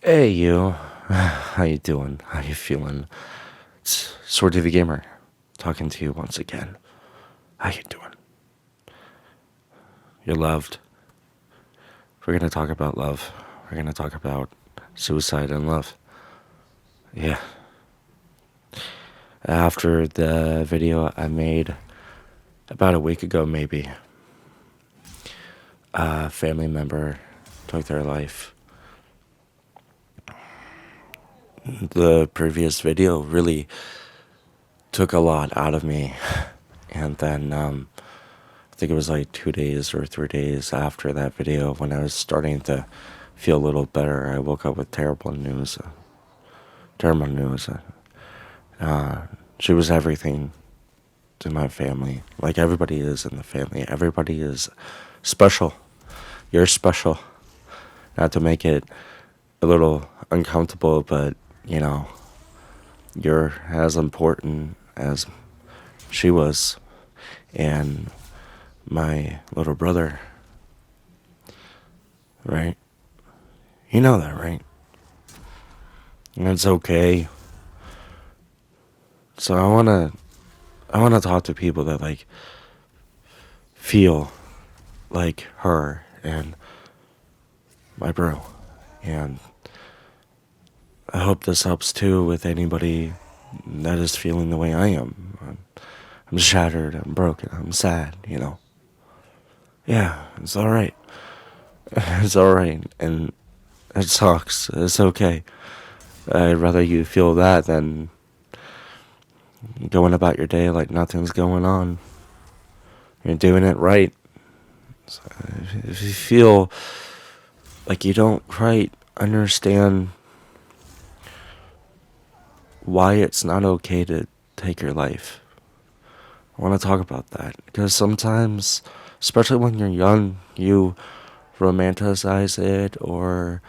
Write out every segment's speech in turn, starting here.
Hey you, how you doing? How you feeling? It's Sword TV Gamer talking to you once again. How you doing? You're loved. We're gonna talk about love. We're gonna talk about suicide and love. Yeah. After the video I made about a week ago, maybe, a family member took their life. The previous video really took a lot out of me, and then I think it was like 2 days or 3 days after that video when I was starting to feel a little better. I woke up with terrible news. Terrible news. She was everything to my family. Like everybody is in the family. Everybody is special. You're special. Not to make it a little uncomfortable, but you know, you're as important as she was. And my little brother, right? You know that, right? And it's okay. So I wanna talk to people that like feel like her and my bro. And I hope this helps too with anybody that is feeling the way I am. I'm shattered, I'm broken, I'm sad. Yeah, it's alright. It's alright. And it sucks. It's okay. I'd rather you feel that than going about your day like nothing's going on. You're doing it right. So if you feel like you don't quite understand why it's not okay to take your life, I want to talk about that. Because sometimes, especially when you're young, you romanticize it, or,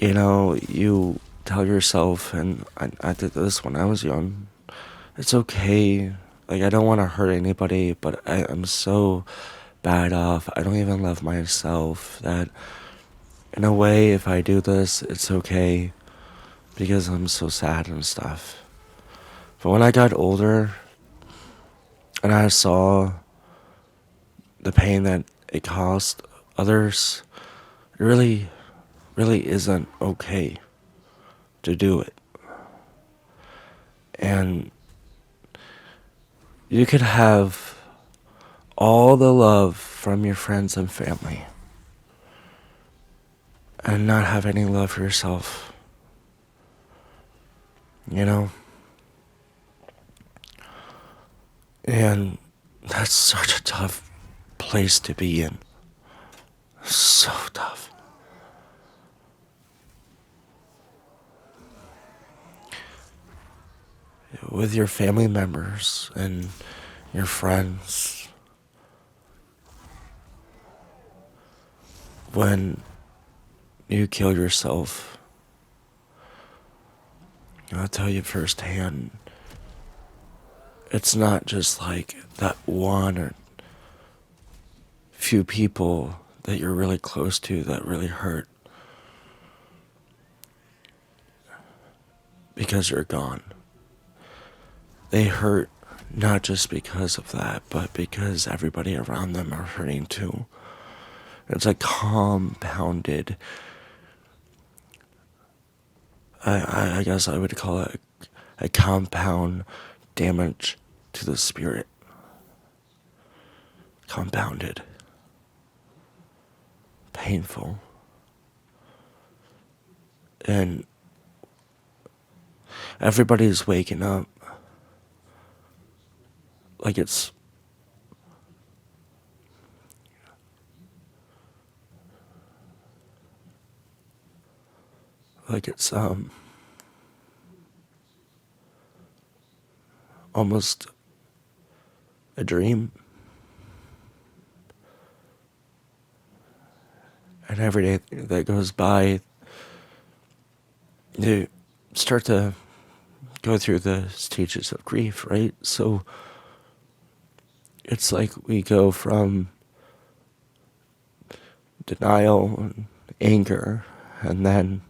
you tell yourself, and I did this when I was young, it's okay. Like, I don't want to hurt anybody, but I'm so bad off. I don't even love myself that, in a way, if I do this, it's okay because I'm so sad and stuff. But when I got older and I saw the pain that it caused others, it really, really isn't okay to do it. And you could have all the love from your friends and family and not have any love for yourself, you know? And that's such a tough place to be in. So tough. With your family members and your friends, when you kill yourself, I'll tell you firsthand, it's not just like that one or few people that you're really close to that really hurt because you're gone. They hurt not just because of that, but because everybody around them are hurting too. It's a compounded, I guess I would call it a compound damage to the spirit. Compounded. Painful. And everybody's waking up like it's almost a dream. And every day that goes by, you start to go through the stages of grief, right? So it's like we go from denial and anger And then,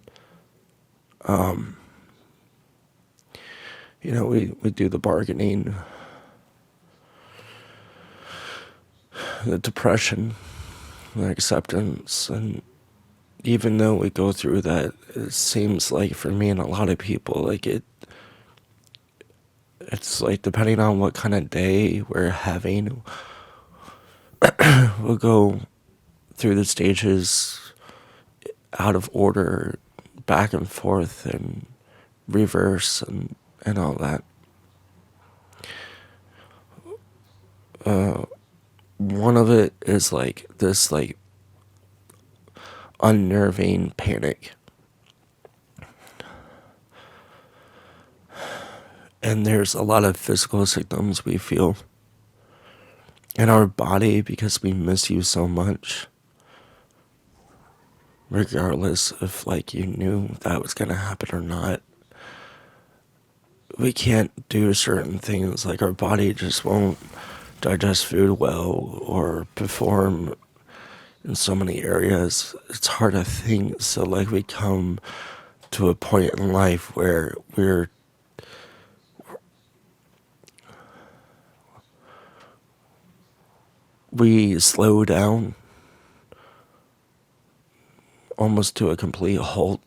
we do the bargaining, the depression, the acceptance. And even though we go through that, it seems like for me and a lot of people, like it's like depending on what kind of day we're having, we'll go through the stages out of order, back and forth and reverse and all that. One of it is like this like unnerving panic. And there's a lot of physical symptoms we feel in our body because we miss you so much. Regardless if like you knew that was gonna happen or not. We can't do certain things, like our body just won't digest food well or perform in so many areas. It's hard to think. So like we come to a point in life where we slow down almost to a complete halt.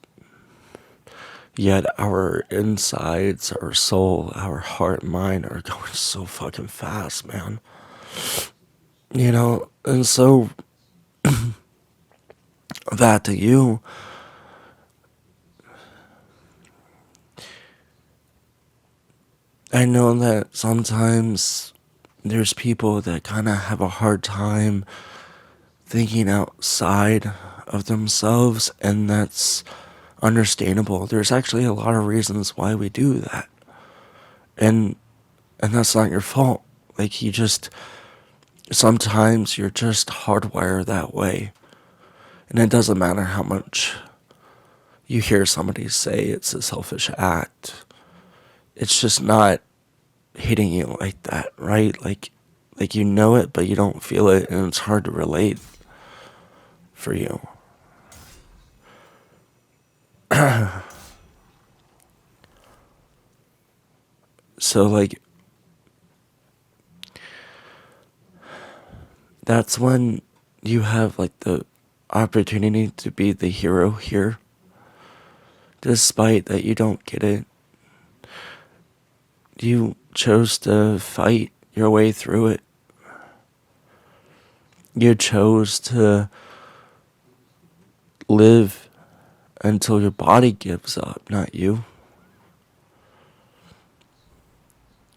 Yet our insides, our soul, our heart, mind are going so fucking fast, man. And so that to you, I know that sometimes there's people that kind of have a hard time thinking outside of themselves, and that's understandable. There's actually a lot of reasons why we do that. And that's not your fault. Like sometimes you're just hardwired that way. And it doesn't matter how much you hear somebody say it's a selfish act. It's just not hitting you like that, right? Like you know it, but you don't feel it, and it's hard to relate for you. So like that's when you have like the opportunity to be the hero here, despite that you don't get it. You chose to fight your way through it. You chose to live until your body gives up, not you.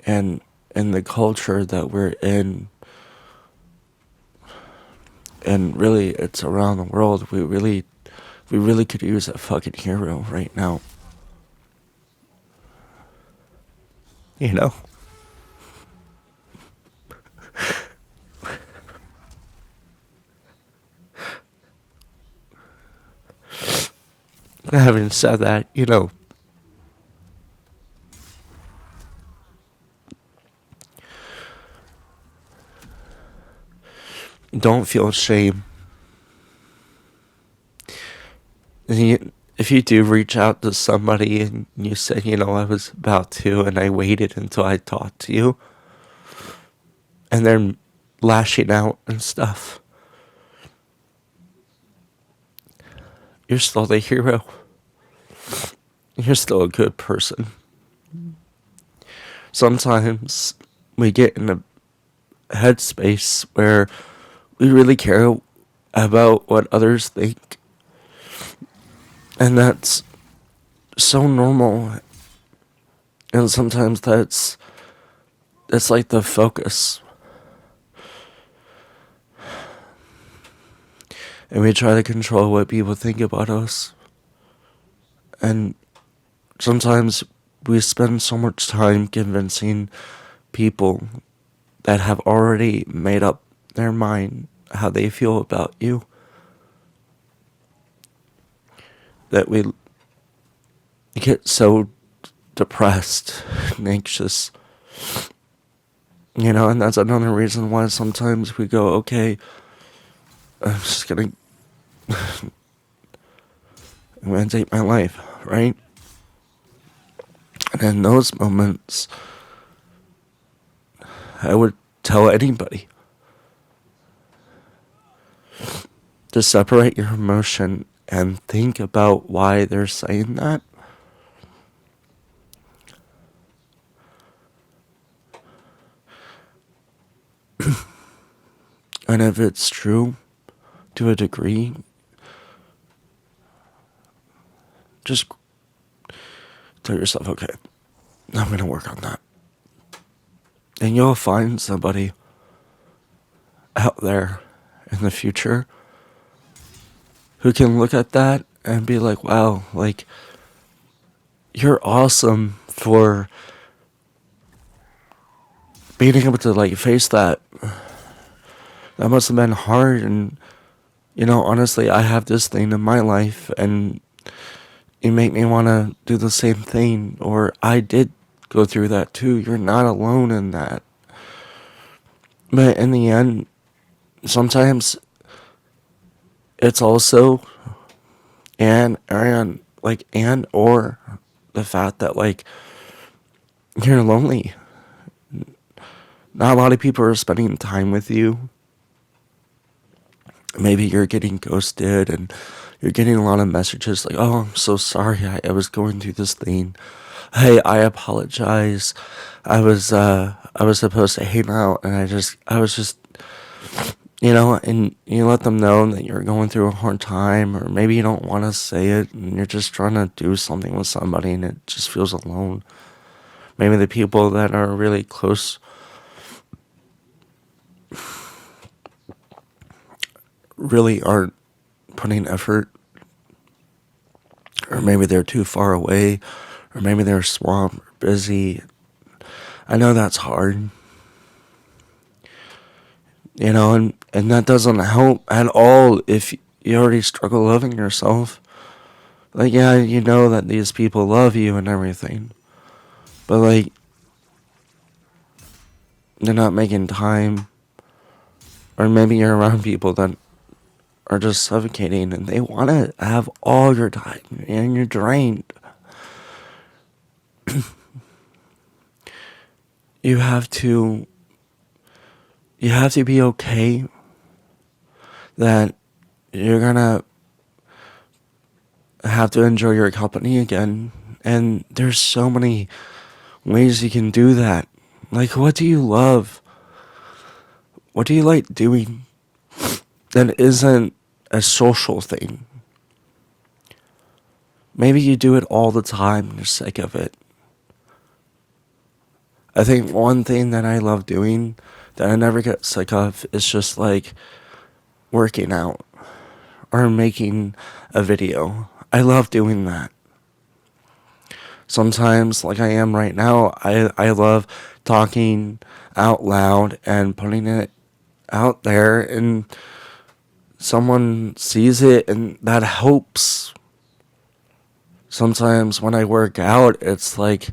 And in the culture that we're in, and really it's around the world, we really could use a fucking hero right now. You know? Having said that, don't feel shame. If you do reach out to somebody and you say, I was about to, and I waited until I talked to you, and they're lashing out and stuff, you're still the hero. You're still a good person. Sometimes we get in a headspace where we really care about what others think. And that's so normal. And sometimes that's like the focus. And we try to control what people think about us. And sometimes we spend so much time convincing people that have already made up their mind how they feel about you, that we get so depressed and anxious. And that's another reason why sometimes we go, okay, I'm just gonna I'm gonna take my life, right? And in those moments, I would tell anybody to separate your emotion and think about why they're saying that. And if it's true to a degree, just tell yourself, okay, I'm going to work on that. And you'll find somebody out there in the future who can look at that and be like, wow, like, you're awesome for being able to, like, face that. That must have been hard. And, honestly, I have this thing in my life, and you make me want to do the same thing. Or I did go through that too. You're not alone in that. But in the end, sometimes it's also and or the fact that, like, you're lonely. Not a lot of people are spending time with you. Maybe you're getting ghosted and you're getting a lot of messages like, oh, I'm so sorry, I was going through this thing. Hey, I apologize. I was supposed to hang out, and I was just, and you let them know that you're going through a hard time, or maybe you don't want to say it and you're just trying to do something with somebody and it just feels alone. Maybe the people that are really close really aren't putting effort, or maybe they're too far away, or maybe they're swamped or busy. I know that's hard, and that doesn't help at all if you already struggle loving yourself. Like, yeah, you know that these people love you and everything, but, like, they're not making time, or maybe you're around people that are just suffocating and they want to have all your time and you're drained. you have to you have to be okay that you're gonna have to enjoy your company again. And there's so many ways you can do that. Like, what do you love? What do you like doing that isn't a social thing? Maybe you do it all the time and you're sick of it. I think one thing that I love doing that I never get sick of is just, like, working out or making a video. I love doing that. Sometimes, like I am right now, I love talking out loud and putting it out there, and someone sees it, and that helps. Sometimes when I work out, it's like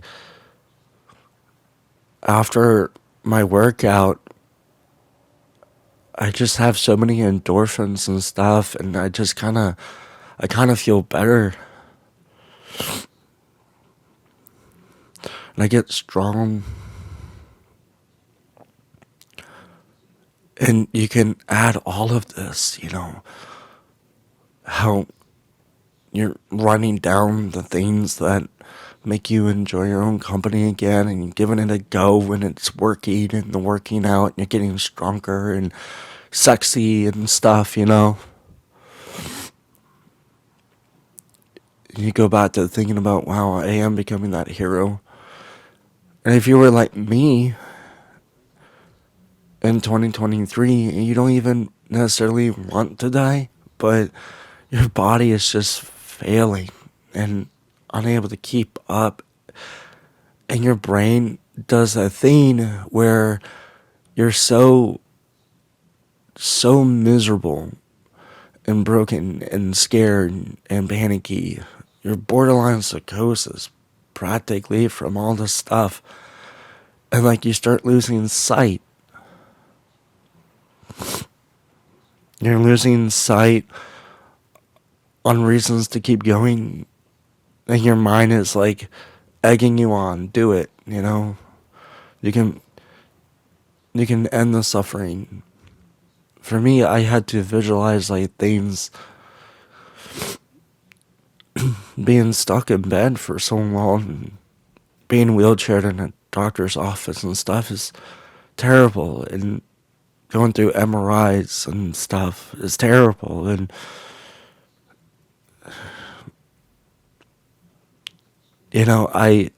after my workout, I just have so many endorphins and stuff, and I kind of feel better. And I get strong. And you can add all of this, how you're running down the things that make you enjoy your own company again, and you're giving it a go, and it's working, and the working out, and you're getting stronger and sexy and stuff. You go back to thinking about, wow, I am becoming that hero. And if you were like me in 2023, you don't even necessarily want to die, but your body is just failing and unable to keep up. And your brain does a thing where you're so miserable and broken and scared and panicky. You're borderline psychosis practically from all this stuff. And, like, you start losing sight. You're losing sight on reasons to keep going, and your mind is like egging you on, do it, you know? You can you can end the suffering. For me, I had to visualize like things being stuck in bed for so long, and being wheelchaired in a doctor's office and stuff is terrible, and going through MRIs and stuff is terrible, and I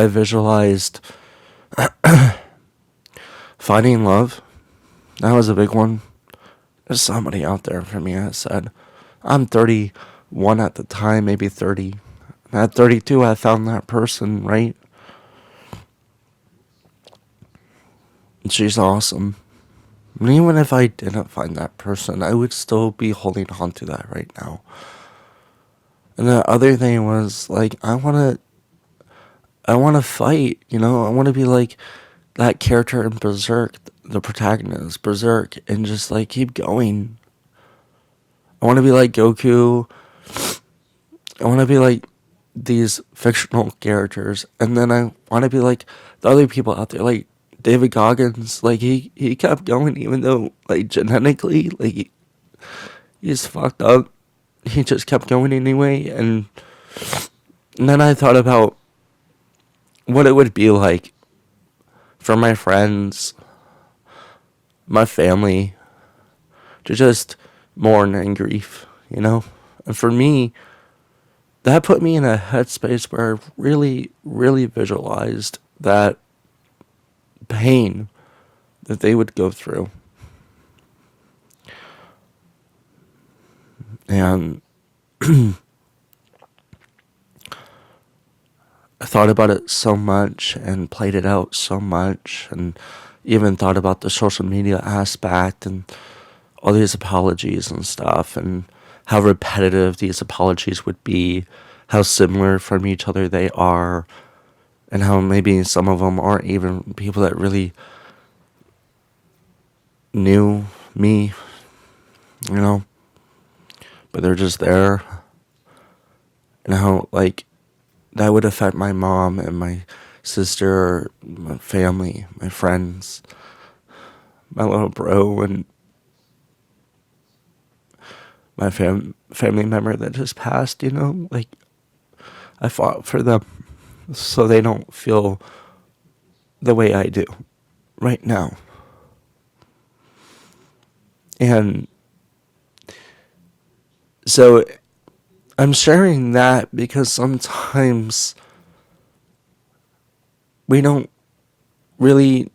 visualized finding love. That was a big one. There's somebody out there for me. I said, I'm 31 at the time, maybe 30. At 32, I found that person, right? And she's awesome. And even if I didn't find that person, I would still be holding on to that right now. And the other thing was like, I wanna fight, I wanna be like that character in Berserk, the protagonist, Berserk, and just like keep going. I wanna be like Goku. I wanna be like these fictional characters, and then I wanna be like the other people out there, like David Goggins. Like he kept going even though like genetically like he's fucked up. He just kept going anyway, and then I thought about what it would be like for my friends, my family, to just mourn and grief, And for me, that put me in a headspace where I really, really visualized that pain that they would go through. And I thought about it so much and played it out so much, and even thought about the social media aspect and all these apologies and stuff, and how repetitive these apologies would be, how similar from each other they are, and how maybe some of them aren't even people that really knew me, but they're just there. And how, like, that would affect my mom and my sister, my family, my friends, my little bro, and my family member that just passed, Like, I fought for them so they don't feel the way I do right now. And so I'm sharing that because sometimes we don't really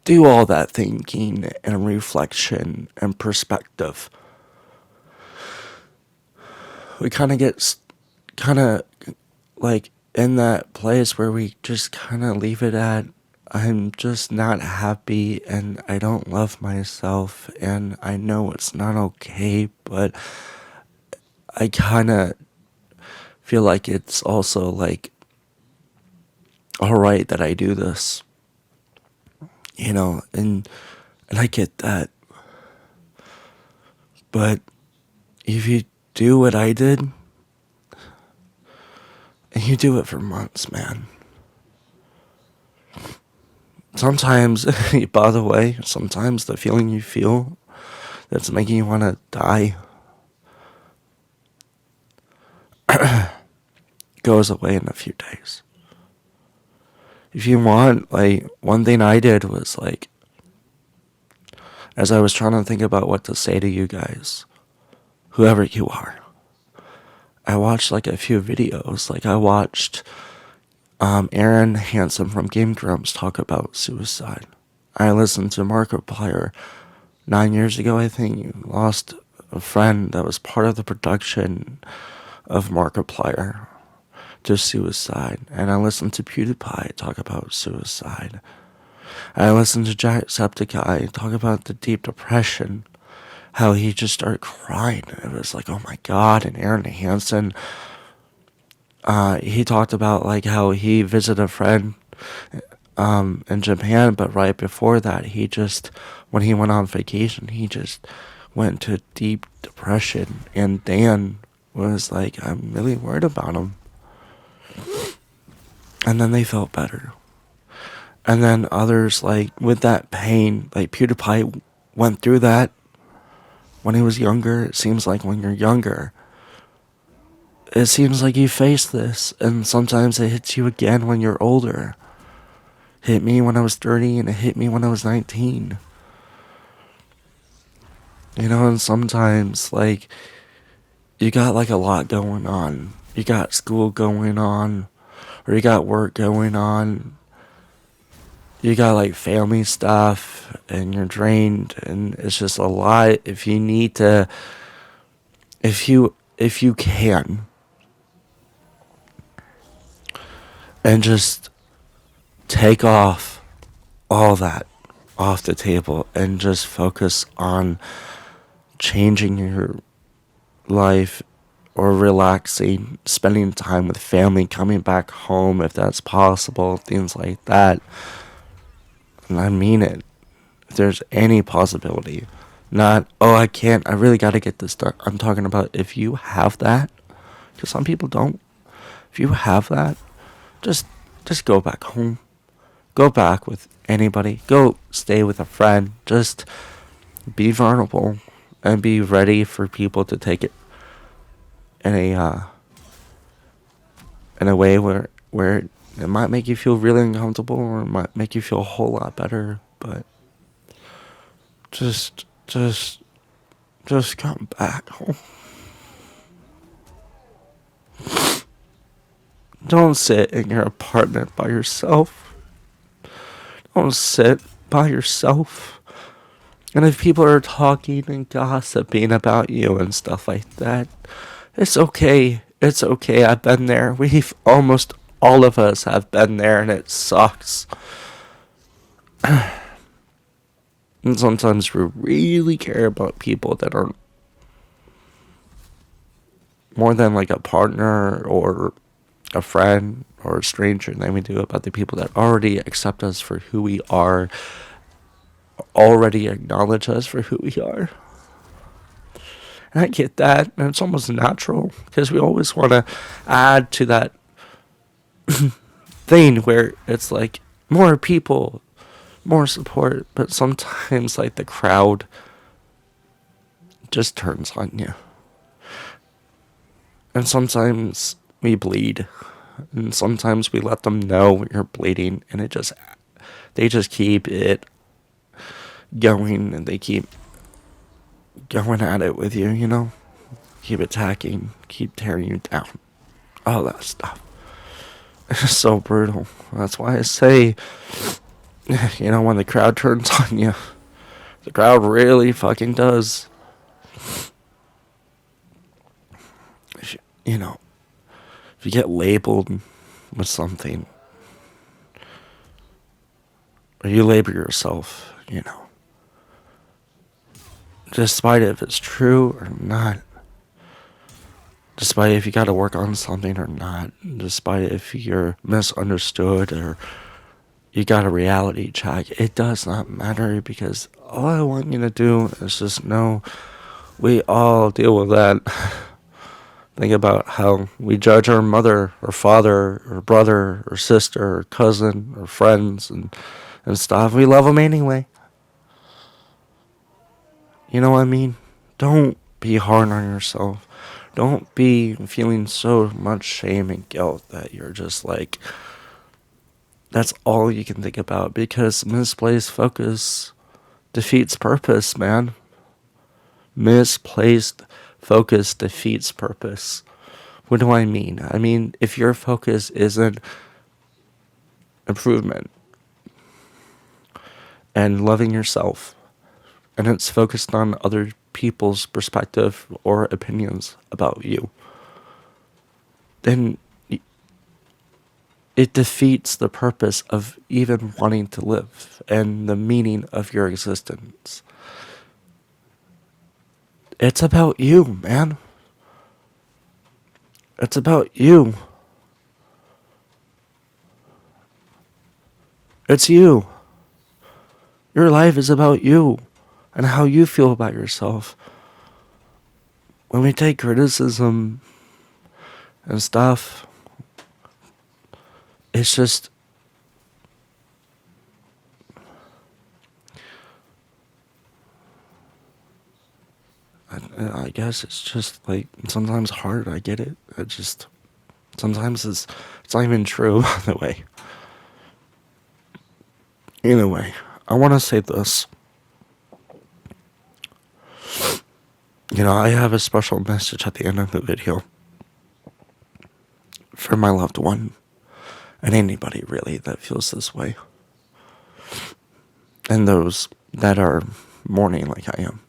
do all that thinking and reflection and perspective. We kind of get like in that place where we just kind of leave it at, I'm just not happy and I don't love myself and I know it's not okay, but I kind of feel like it's also like alright that I do this, and I get that. But if you do what I did, and you do it for months, man. Sometimes, by the way, sometimes the feeling you feel that's making you want to die goes away in a few days. If you want, like, one thing I did was, like, as I was trying to think about what to say to you guys, whoever you are, I watched, like, a few videos. Like, I watched Aaron Hansen from Game Grumps talk about suicide. I listened to Markiplier 9 years ago, I think. Lost a friend that was part of the production of Markiplier to suicide. And I listened to PewDiePie talk about suicide. I listened to Jacksepticeye talk about the deep depression, how he just started crying. It was like, oh my god. And Aaron Hansen, he talked about like how he visited a friend in Japan, but right before that, when he went on vacation, he just went to deep depression, and Dan was like, I'm really worried about him. And then they felt better. And then others, like, with that pain, like PewDiePie went through that when he was younger. It seems like when you're younger, it seems like you face this, and sometimes it hits you again when you're older. It hit me when I was 30, and it hit me when I was 19. You know, and sometimes, like, you got, like, a lot going on. You got school going on, or you got work going on. You got, like, family stuff, and you're drained, and it's just a lot. If you need to, if you can, and just take off all that off the table and just focus on changing your life, or relaxing, spending time with family, coming back home if that's possible, things like that. And I mean it. If there's any possibility. Not, oh, I can't, I really gotta get this done. I'm talking about if you have that, because some people don't. If you have that, just go back home. Go back with anybody. Go stay with a friend. Just be vulnerable and be ready for people to take it in a way where it might make you feel really uncomfortable, or it might make you feel a whole lot better, but just come back home. Don't sit in your apartment by yourself. Don't sit by yourself. And if people are talking and gossiping about you and stuff like that, it's okay. It's okay. I've been there. We've almost all of us have been there, and it sucks. And sometimes we really care about people that are more than like a partner or a friend or a stranger than we do about the people that already accept us for who we are, already acknowledge us for who we are. And I get that, and it's almost natural, because we always want to add to that thing where it's like more people, more support, but sometimes like the crowd just turns on you. And sometimes we bleed, and sometimes we let them know you're bleeding, and they just keep it going, and they keep going at it with you, you know? Keep attacking, keep tearing you down, all that stuff. It's so brutal. That's why I say, you know, when the crowd turns on you, the crowd really fucking does. You know, if you get labeled with something, or you label yourself, you know, despite if it's true or not, despite if you gotta work on something or not, despite if you're misunderstood or you got a reality check, it does not matter, because all I want you to do is just know we all deal with that. Think about how we judge our mother or father or brother or sister or cousin or friends and stuff. We love them anyway. You know what I mean? Don't be hard on yourself. Don't be feeling so much shame and guilt that you're just like, that's all you can think about, because misplaced focus defeats purpose, man. Misplaced focus defeats purpose. What do I mean? I mean, if your focus isn't improvement and loving yourself, and it's focused on other people's perspective or opinions about you, then it defeats the purpose of even wanting to live and the meaning of your existence. It's about you, man. It's about you. It's you. Your life is about you. and how you feel about yourself. When we take criticism and stuff, it's just, I guess it's just like sometimes hard. I get it. It just sometimes it's not even true. By the way, anyway, I want to say this. I have a special message at the end of the video for my loved one and anybody really that feels this way, and those that are mourning like I am.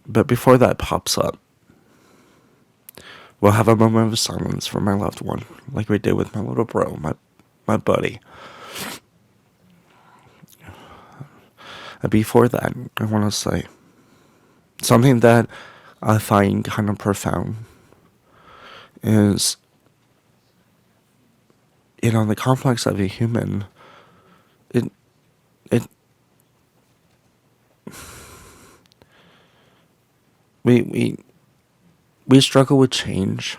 But before that pops up, we'll have a moment of silence for my loved one, like we did with my little bro, my buddy. And before that, I want to say something that I find kind of profound is, the complex of a human, it, it, we struggle with change.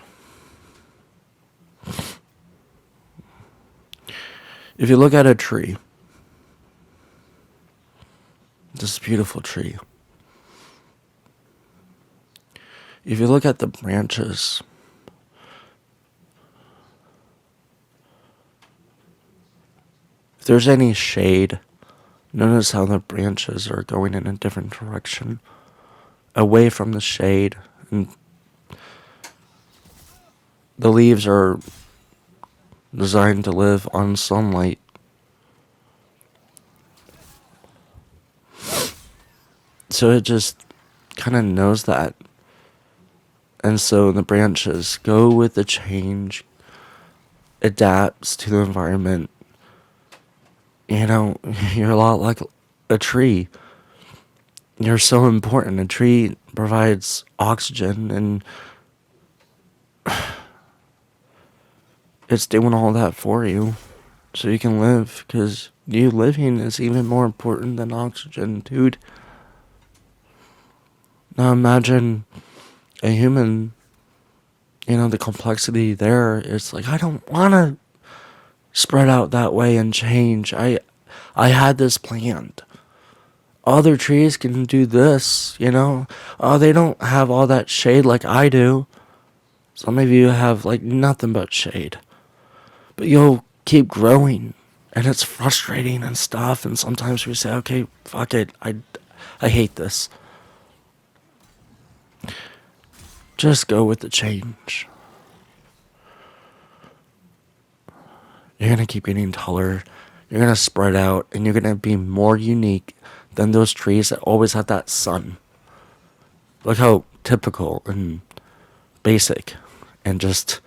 If you look at a tree, this beautiful tree, if you look at the branches, if there's any shade, notice how the branches are going in a different direction, away from the shade, and the leaves are designed to live on sunlight. So it just kind of knows that. And so the branches go with the change, adapts to the environment. You're a lot like a tree. You're so important. A tree provides oxygen, and it's doing all that for you so you can live, because you living is even more important than oxygen, dude. Now imagine a human, the complexity there is like, I don't want to spread out that way and change. I had this planned. Other trees can do this, Oh, they don't have all that shade like I do. Some of you have like nothing but shade. But you'll keep growing, and it's frustrating and stuff, and sometimes we say, okay, fuck it. I hate this. Just go with the change. You're going to keep getting taller. You're going to spread out, and you're going to be more unique than those trees that always have that sun. Look how typical and basic and just,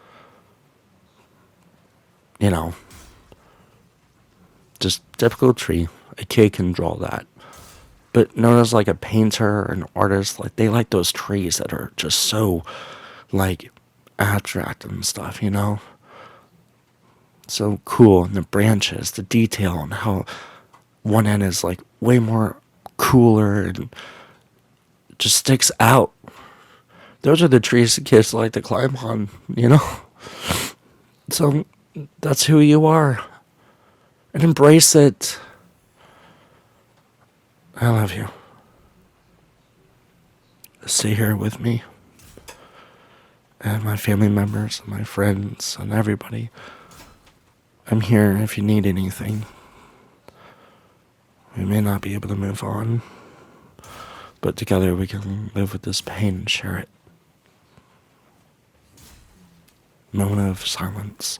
just typical tree. A kid can draw that. But notice like a painter, an artist, like they like those trees that are just so like abstract and stuff, So cool, and the branches, the detail, and how one end is like way more cooler and just sticks out. Those are the trees the kids like to climb on. So that's who you are. And embrace it. I love you. Stay here with me. And my family members, and my friends, and everybody. I'm here if you need anything. We may not be able to move on, but together we can live with this pain and share it. Moment of silence.